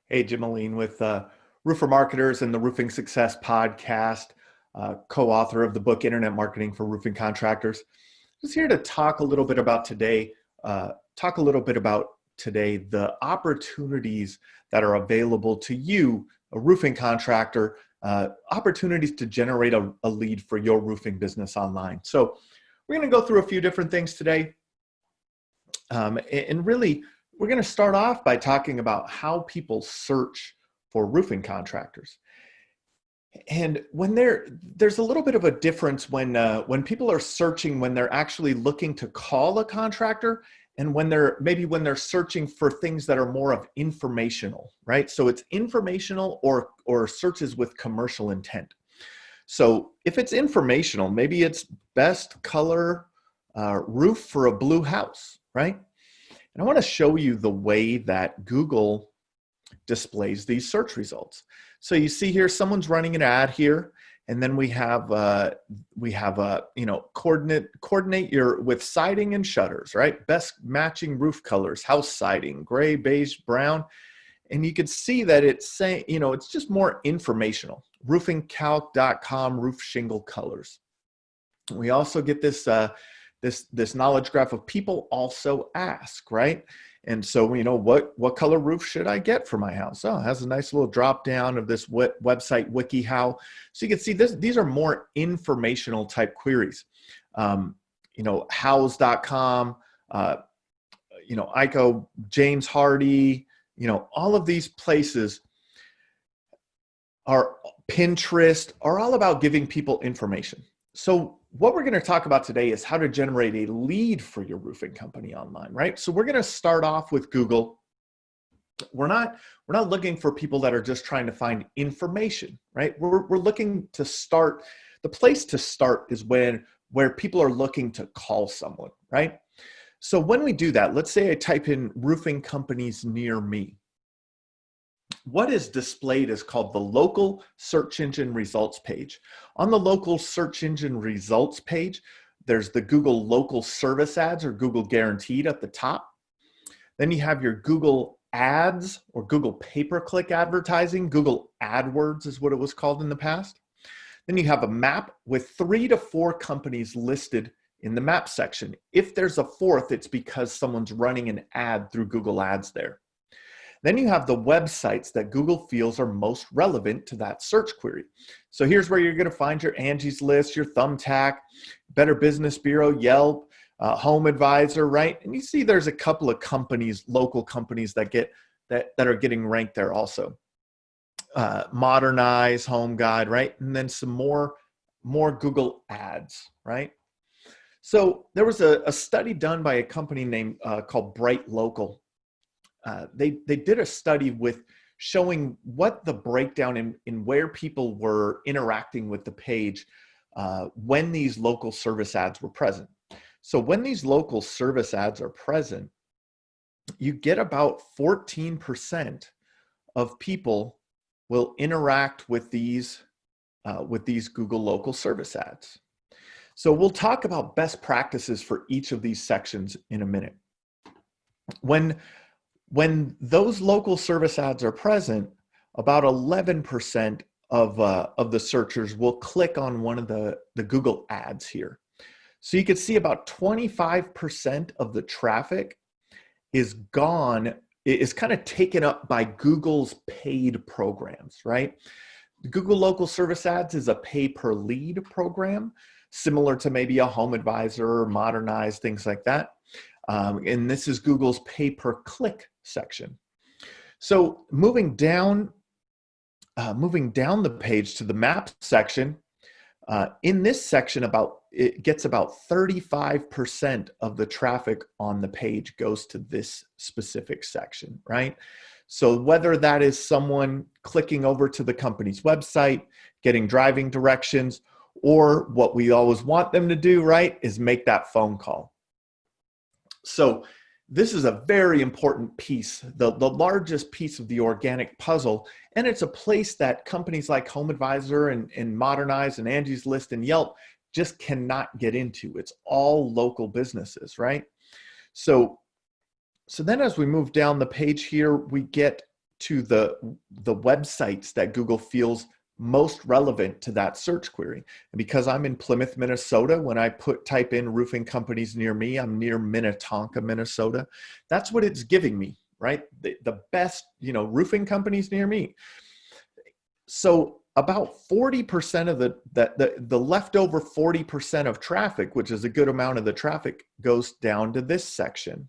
Hey, Jim Ahlin with Roofer Marketers and the Roofing Success Podcast, co-author of the book Internet Marketing for Roofing Contractors. Just here to talk a little bit about today, the opportunities that are available to you, a roofing contractor, opportunities to generate a lead for your roofing business online. So we're going to go through a few different things today. And really, we're going to start off by talking about how people search for roofing contractors. And when there's a little bit of a difference when people are searching, when they're actually looking to call a contractor, and when they're searching for things that are more of informational, right? So it's informational or searches with commercial intent. So if it's informational, maybe it's best color roof for a blue house, right? And I want to show you the way that Google displays these search results. So you see here, someone's running an ad here, and then we have coordinate your with siding and shutters, right? Best matching roof colors, house siding, gray, beige, brown, and you can see that it's saying, it's just more informational. Roofingcalc.com roof shingle colors. We also get this. This knowledge graph of people also ask, right? And so, what color roof should I get for my house? Oh, it has a nice little drop down of this website, WikiHow. So you can see these are more informational type queries. House.com, ICO, James Hardy, all of these places are Pinterest, are all about giving people information. So what we're going to talk about today is how to generate a lead for your roofing company online, right? So we're going to start off with Google. We're not looking for people that are just trying to find information, right? We're looking to start. The place to start is where people are looking to call someone, right? So when we do that, let's say I type in roofing companies near me. What is displayed is called the local search engine results page. On the local search engine results page, there's the Google local service ads or Google guaranteed at the top. Then you have your Google ads or Google pay-per-click advertising. Google AdWords is what it was called in the past. Then you have a map with 3 to 4 companies listed in the map section. If there's a fourth, it's because someone's running an ad through Google Ads there. Then you have the websites that Google feels are most relevant to that search query. So here's where you're going to find your Angie's List, your Thumbtack, Better Business Bureau, Yelp, Home Advisor, right? And you see there's a couple of companies, local companies that are getting ranked there also. Modernize, Home Guide, right? And then some more Google ads, right? So there was a study done by a company named called Bright Local. They did a study with showing what the breakdown in where people were interacting with the page when these local service ads were present. So when these local service ads are present, you get about 14% of people will interact with these Google local service ads. So we'll talk about best practices for each of these sections in a minute. When those local service ads are present, about 11% of the searchers will click on one of the Google ads here. So you can see about 25% of the traffic is kind of taken up by Google's paid programs, right? The Google local service ads is a pay per lead program, similar to maybe a Home Advisor or Modernize, things like that. And this is Google's pay-per-click section. So moving down the page to the map section, in this section it gets about 35% of the traffic on the page goes to this specific section, right? So whether that is someone clicking over to the company's website, getting driving directions, or what we always want them to do, right, is make that phone call. So this is a very important piece, the largest piece of the organic puzzle, and it's a place that companies like Home Advisor and Modernize and Angie's List and Yelp just cannot get into. It's all local businesses, right? So then as we move down the page here, we get to the websites that Google feels most relevant to that search query. And because I'm in Plymouth, Minnesota, when I type in roofing companies near me, I'm near Minnetonka, Minnesota. That's what it's giving me, right? The best, roofing companies near me. So about 40% of the leftover 40% of traffic, which is a good amount of the traffic, goes down to this section.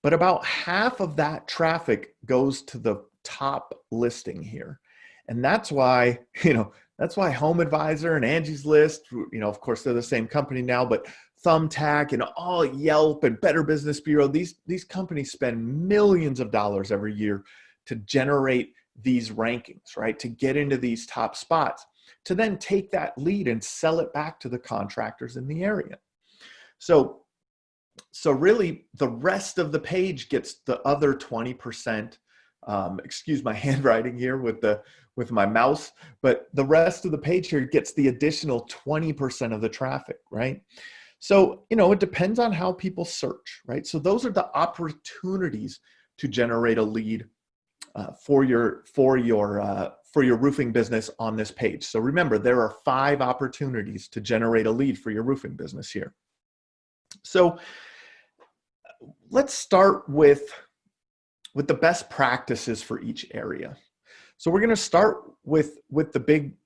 But about half of that traffic goes to the top listing here. And that's why, that's why Home Advisor and Angie's List, of course they're the same company now, but Thumbtack and all Yelp and Better Business Bureau, these companies spend millions of dollars every year to generate these rankings, right? To get into these top spots, to then take that lead and sell it back to the contractors in the area. So really the rest of the page gets the other 20%. Excuse my handwriting here with my mouse, but the rest of the page here gets the additional 20% of the traffic, right? So, it depends on how people search, right? So those are the opportunities to generate a lead for your roofing business on this page. So remember, there are 5 opportunities to generate a lead for your roofing business here. So let's start with the best practices for each area. So we're going to start with the big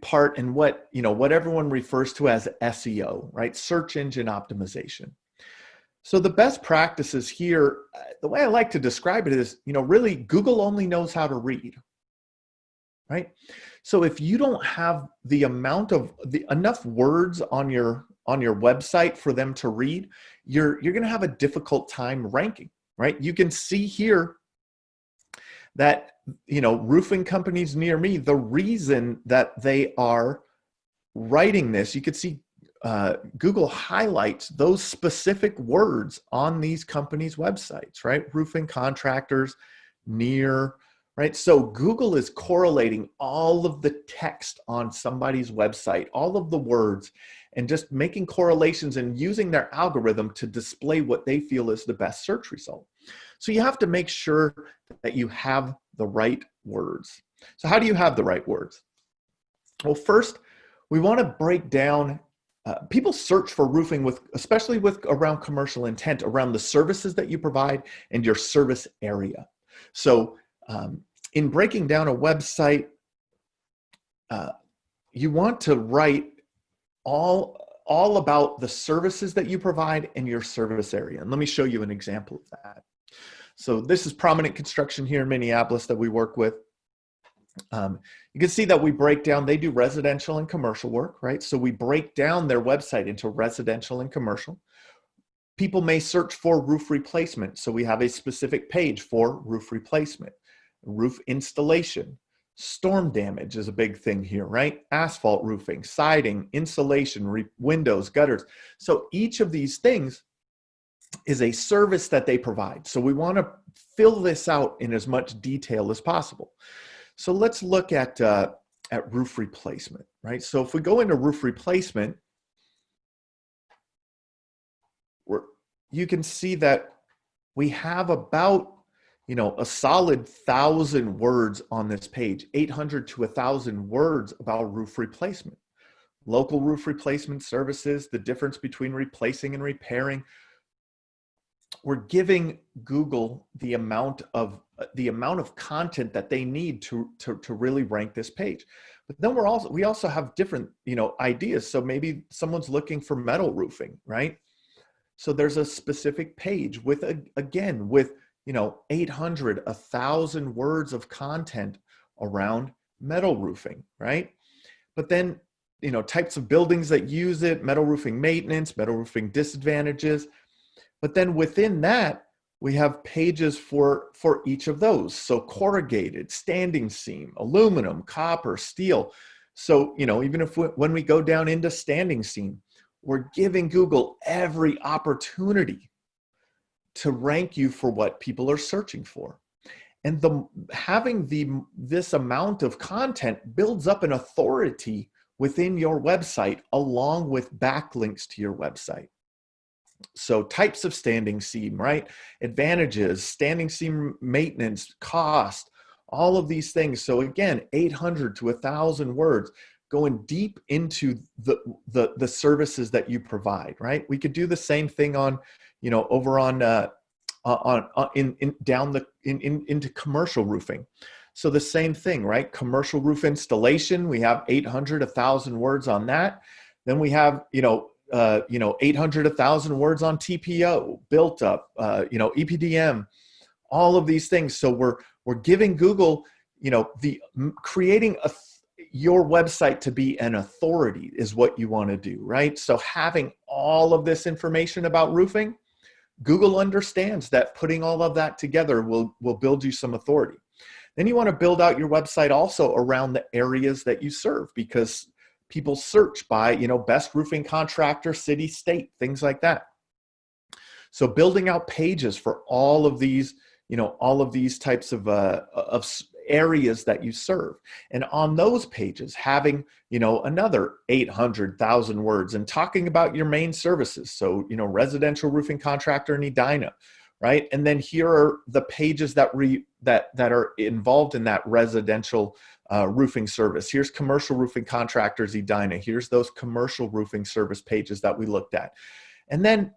part and what everyone refers to as SEO, right? Search engine optimization. So the best practices here, the way I like to describe it is, really Google only knows how to read, right? So if you don't have enough words on your website for them to read, you're going to have a difficult time ranking, right? You can see here that, roofing companies near me, the reason that they are writing this, you could see Google highlights those specific words on these companies' websites, right? Roofing contractors, near, right? So Google is correlating all of the text on somebody's website, all of the words, and just making correlations and using their algorithm to display what they feel is the best search result. So you have to make sure that you have the right words. So how do you have the right words? Well, first, we want to break down, people search for roofing especially around commercial intent, around the services that you provide and your service area. So in breaking down a website, you want to write all about the services that you provide in your service area. And let me show you an example of that. So this is Prominent Construction here in Minneapolis that we work with. You can see that we break down, they do residential and commercial work, right? So we break down their website into residential and commercial. People may search for roof replacement. So we have a specific page for roof replacement, roof installation. Storm damage is a big thing here, right? Asphalt roofing, siding, insulation, windows, gutters. So each of these things is a service that they provide. So we want to fill this out in as much detail as possible. So let's look at roof replacement, right? So if we go into roof replacement, you can see that we have about, a solid 1,000 words on this page, 800 to 1,000 words about roof replacement. Local roof replacement services, the difference between replacing and repairing. We're giving Google the amount of content that they need to really rank this page. But then we also have different, ideas. So maybe someone's looking for metal roofing, right? So there's a specific page with 800, 1,000 words of content around metal roofing, right? But then, types of buildings that use it, metal roofing maintenance, metal roofing disadvantages. But then within that, we have pages for each of those. So corrugated, standing seam, aluminum, copper, steel. So, even if when we go down into standing seam, we're giving Google every opportunity to rank you for what people are searching for. And having this amount of content builds up an authority within your website along with backlinks to your website. So types of standing seam, right? Advantages, standing seam maintenance, cost, all of these things. So again, 800 to 1,000 words, going deep into the services that you provide, right? We could do the same thing on, over on into commercial roofing. So the same thing, right? Commercial roof installation, we have 800, 1,000 words on that. Then we have, 800, 1,000 words on TPO, built up, EPDM, all of these things. So we're giving Google, creating your website to be an authority is what you want to do, right? So having all of this information about roofing, Google understands that putting all of that together will build you some authority. Then you want to build out your website also around the areas that you serve, because people search by, best roofing contractor, city, state, things like that. So building out pages for all of these, all of these types of areas that you serve. And on those pages, having, another 800,000 words and talking about your main services. So, residential roofing contractor in Edina, right? And then here are the pages that are involved in that residential roofing service. Here's commercial roofing contractors Edina. Here's those commercial roofing service pages that we looked at. And then,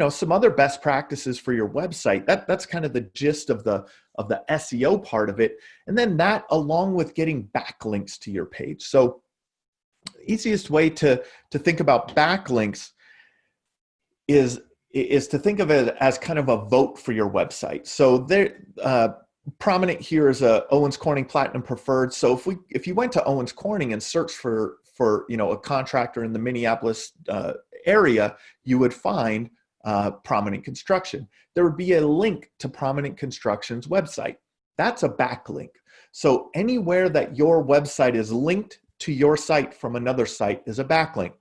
some other best practices for your website. That's kind of the gist of the SEO part of it. And then that, along with getting backlinks to your page. So easiest way to think about backlinks is to think of it as kind of a vote for your website. So there, prominent here is a Owens Corning Platinum Preferred. So if you went to Owens Corning and searched for a contractor in the Minneapolis area, you would find Prominent Construction. There would be a link to Prominent Construction's website. That's a backlink. So anywhere that your website is linked to your site from another site is a backlink.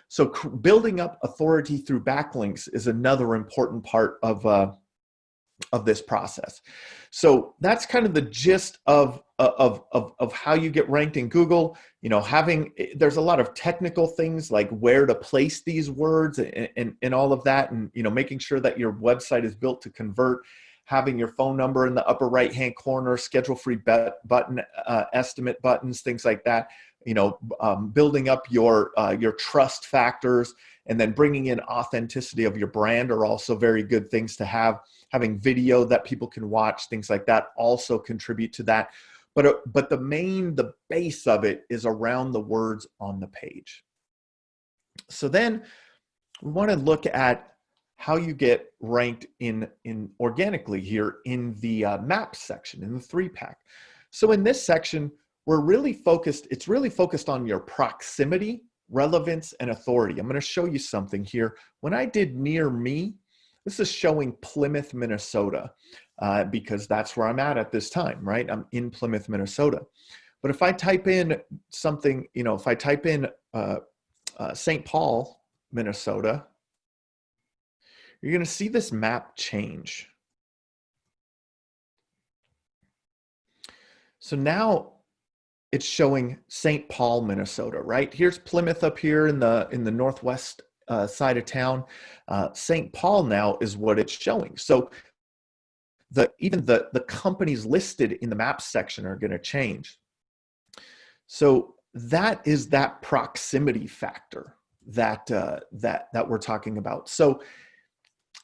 So building up authority through backlinks is another important part of this process. So that's kind of the gist of how you get ranked in Google. There's a lot of technical things like where to place these words and all of that, and making sure that your website is built to convert, having your phone number in the upper right hand corner, schedule free button, estimate buttons, things like that. Building up your trust factors, and then bringing in authenticity of your brand are also very good things to have. Having video that people can watch, things like that, also contribute to that. But the base of it is around the words on the page. So then we want to look at how you get ranked in organically here in the maps section, in the 3-pack. So in this section, it's really focused on your proximity, relevance, and authority. I'm going to show you something here. When I did near me, this is showing Plymouth, Minnesota, because that's where I'm at this time, right? I'm in Plymouth, Minnesota. But if I type in something, if I type in St. Paul, Minnesota, you're going to see this map change. So now it's showing St. Paul, Minnesota, right? Here's Plymouth up here in the northwest side of town. St. Paul now is what it's showing. So even the companies listed in the maps section are going to change. So that is that proximity factor that we're talking about. So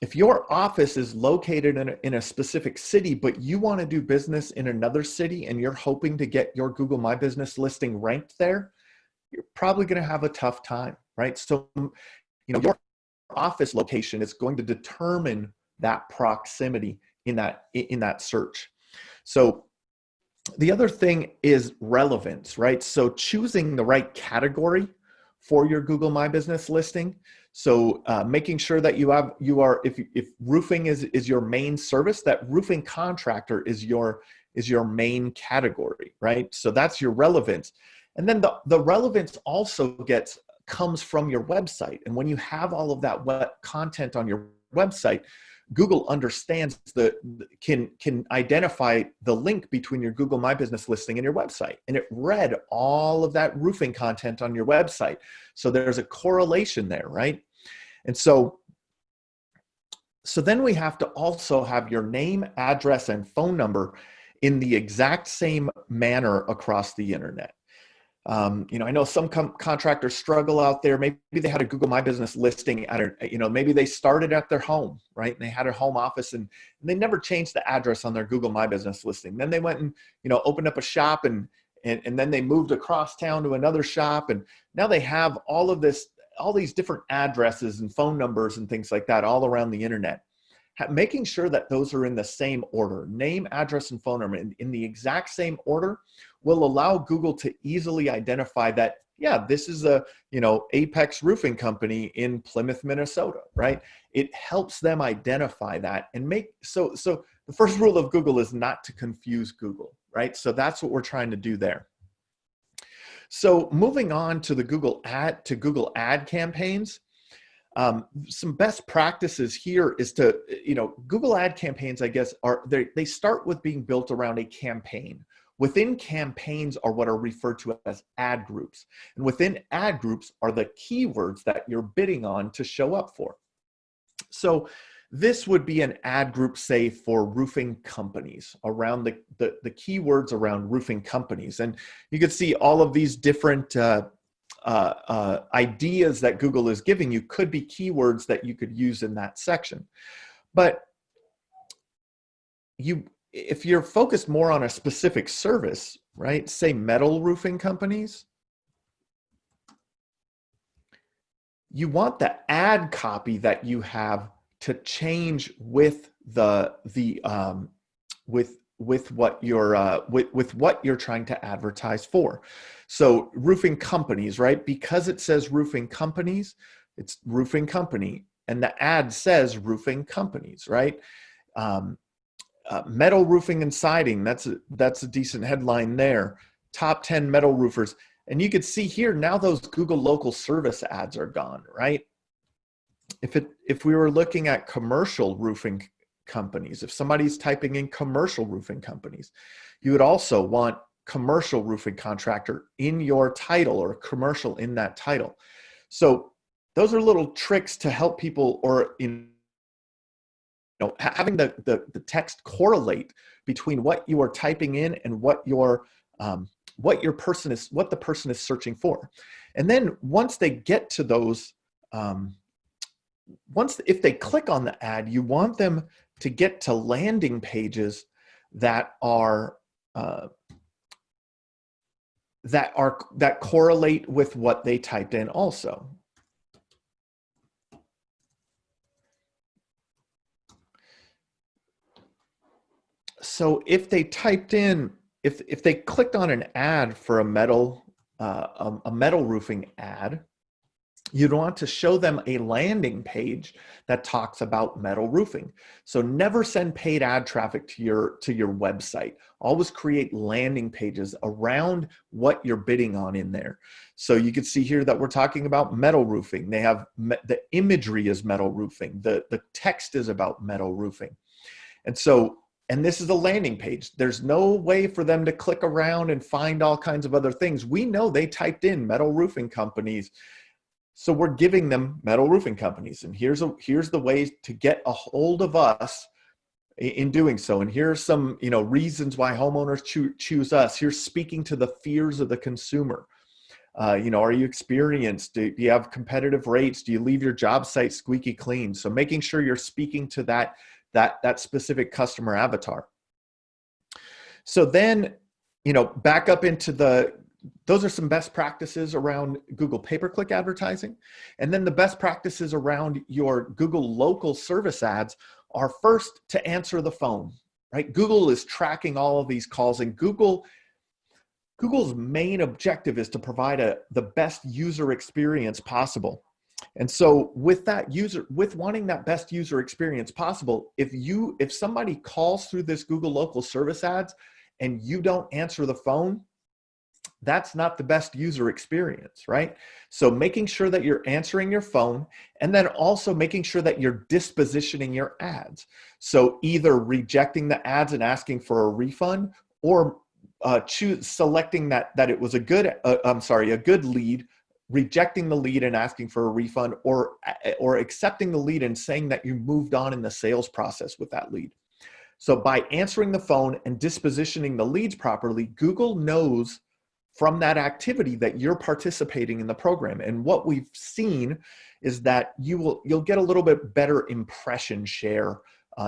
if your office is located in a specific city, but you want to do business in another city and you're hoping to get your Google My Business listing ranked there, you're probably going to have a tough time, right? So, your office location is going to determine that proximity in that search. So the other thing is relevance, right? So choosing the right category for your Google My Business listing. So making sure that if roofing is your main service, that roofing contractor is your main category, right? So that's your relevance. And then the relevance also comes from your website. And when you have all of that content on your website, Google understands can identify the link between your Google My Business listing and your website. And it read all of that roofing content on your website. So there's a correlation there, right? And so So then we have to also have your name, address, and phone number in the exact same manner across the internet. I know some contractors struggle out there. Maybe they had a Google My Business listing at maybe they started at their home, right? And they had a home office and they never changed the address on their Google My Business listing. Then they went and, opened up a shop and then they moved across town to another shop. And now they have all these different addresses and phone numbers and things like that all around the internet. Making sure that those are in the same order, name, address, and phone number in the exact same order will allow Google to easily identify that, yeah, this is a, Apex Roofing Company in Plymouth, Minnesota, right? It helps them identify that and so the first rule of Google is not to confuse Google, right? So that's what we're trying to do there. So moving on to the Google ad campaigns. Some best practices here is to, Google ad campaigns, I guess, they start with being built around a campaign. Within campaigns are what are referred to as ad groups. And within ad groups are the keywords that you're bidding on to show up for. So this would be an ad group, say, for roofing companies, around the keywords around roofing companies. And you can see all of these different ideas that Google is giving you could be keywords that you could use in that section. But if you're focused more on a specific service, right? Say metal roofing companies, you want the ad copy that you have to change with with what you're trying to advertise for. So roofing companies, right? Because it says roofing companies, it's roofing company, and the ad says roofing companies, right? Metal roofing and siding, that's a decent headline there. Top 10 metal roofers. And you could see here now those Google local service ads are gone, right? If we were looking at commercial roofing companies, if somebody's typing in commercial roofing companies, you would also want commercial roofing contractor in your title or commercial in that title. So those are little tricks to help people, or having the text correlate between what you are typing in and what the person is searching for. And then once they get to those, if they click on the ad, you want them to get to landing pages that correlate with what they typed in also. So if they typed in, if they clicked on an ad for a metal roofing ad, you'd want to show them a landing page that talks about metal roofing. So never send paid ad traffic to your website. Always create landing pages around what you're bidding on in there. So you can see here that we're talking about metal roofing. They have the imagery is metal roofing. The text is about metal roofing. And this is a landing page. There's no way for them to click around and find all kinds of other things. We know they typed in metal roofing companies. So we're giving them metal roofing companies. And here's the ways to get a hold of us in doing so. And here's some reasons why homeowners choose us. Here's speaking to the fears of the consumer. Are you experienced? Do you have competitive rates? Do you leave your job site squeaky clean? So making sure you're speaking to that specific customer avatar. So then, back up into those are some best practices around Google pay-per-click advertising. And then the best practices around your Google local service ads are first to answer the phone, right? Google is tracking all of these calls, and Google's main objective is to provide the best user experience possible. And so with wanting that best user experience possible, if somebody calls through this Google local service ads and you don't answer the phone, that's not the best user experience, right? So making sure that you're answering your phone, and then also making sure that you're dispositioning your ads. So either rejecting the ads and asking for a refund, or selecting that it was a good lead rejecting the lead and asking for a refund, or accepting the lead and saying that you moved on in the sales process with that lead. So by answering the phone and dispositioning the leads properly, Google knows from that activity that you're participating in the program. And what we've seen is that you'll get a little bit better impression share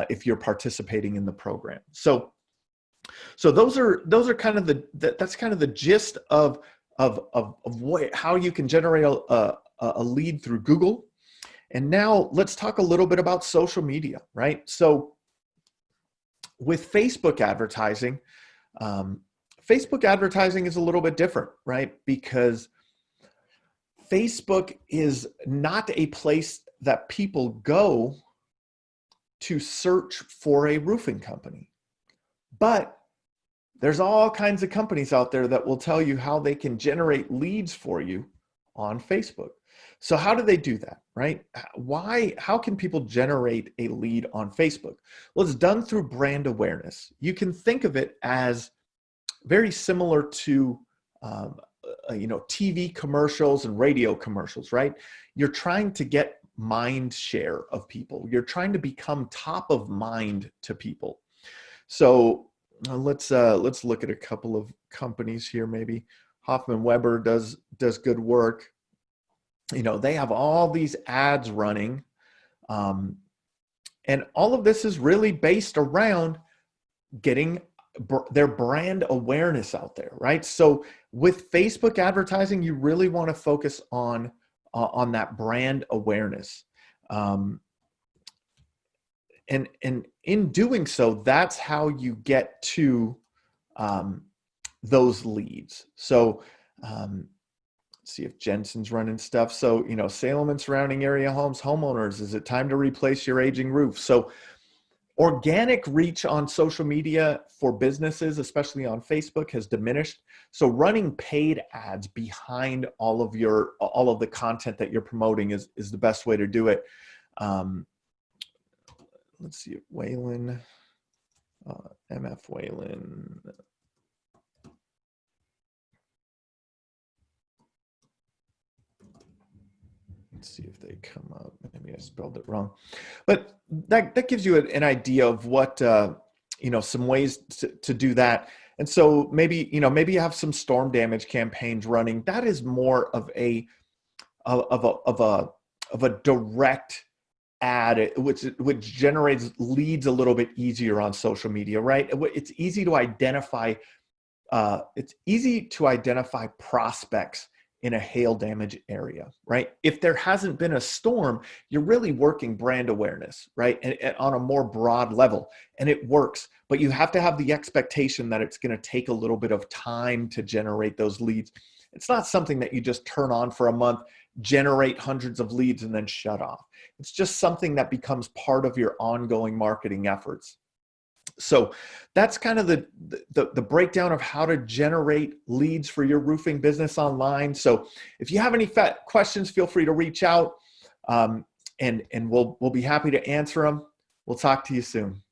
if you're participating in the program. So those are kind of that's kind of the gist of how you can generate a lead through Google. And now let's talk a little bit about social media, right? So with Facebook advertising, Facebook advertising is a little bit different, right? Because Facebook is not a place that people go to search for a roofing company. But there's all kinds of companies out there that will tell you how they can generate leads for you on Facebook. So how do they do that, right? How can people generate a lead on Facebook? Well, it's done through brand awareness. You can think of it as very similar to TV commercials and radio commercials, right? You're trying to get mind share of people. You're trying to become top of mind to people. So let's look at a couple of companies here. Maybe Hoffman Weber does good work. They have all these ads running, and all of this is really based around getting their brand awareness out there, right? So with Facebook advertising, you really want to focus on that brand awareness. And in doing so, that's how you get to those leads. So let's see if Jensen's running stuff. So, Salem and surrounding area homes, homeowners, is it time to replace your aging roof? So organic reach on social media for businesses, especially on Facebook, has diminished. So running paid ads behind all of the content that you're promoting is the best way to do it. Let's see, Whalen, MF Whalen. Let's see if they come up. Maybe I spelled it wrong, but that gives you an idea of what some ways to do that. And so maybe you have some storm damage campaigns running. That is more of a direct ad, which generates leads a little bit easier on social media, right? It's easy to identify. It's easy to identify prospects in a hail damage area, right? If there hasn't been a storm, you're really working brand awareness, right? And on a more broad level, and it works, but you have to have the expectation that it's going to take a little bit of time to generate those leads. It's not something that you just turn on for a month, generate hundreds of leads, and then shut off. It's just something that becomes part of your ongoing marketing efforts. So that's kind of the breakdown of how to generate leads for your roofing business online. So if you have any questions, feel free to reach out, and we'll be happy to answer them. We'll talk to you soon.